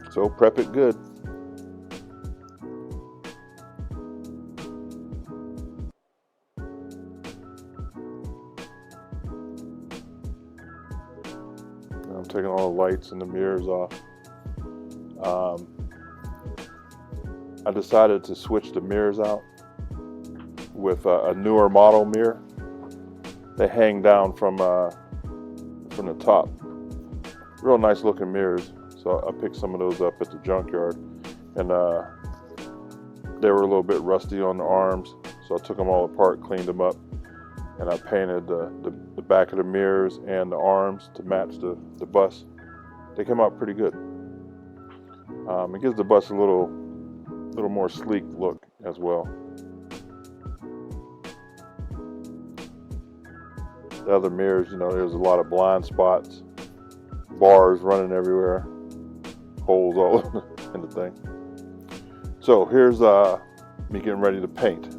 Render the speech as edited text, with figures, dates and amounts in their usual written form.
So prep it good. I'm taking all the lights and the mirrors off. I decided to switch the mirrors out with a newer model mirror. They hang down from the top. Real nice looking mirrors. So I picked some of those up at the junkyard, and they were a little bit rusty on the arms. So I took them all apart, cleaned them up, and I painted the back of the mirrors and the arms to match the bus. They came out pretty good. It gives the bus a little more sleek look as well. The other mirrors, there's a lot of blind spots, bars running everywhere, holes all in the thing. So here's me getting ready to paint.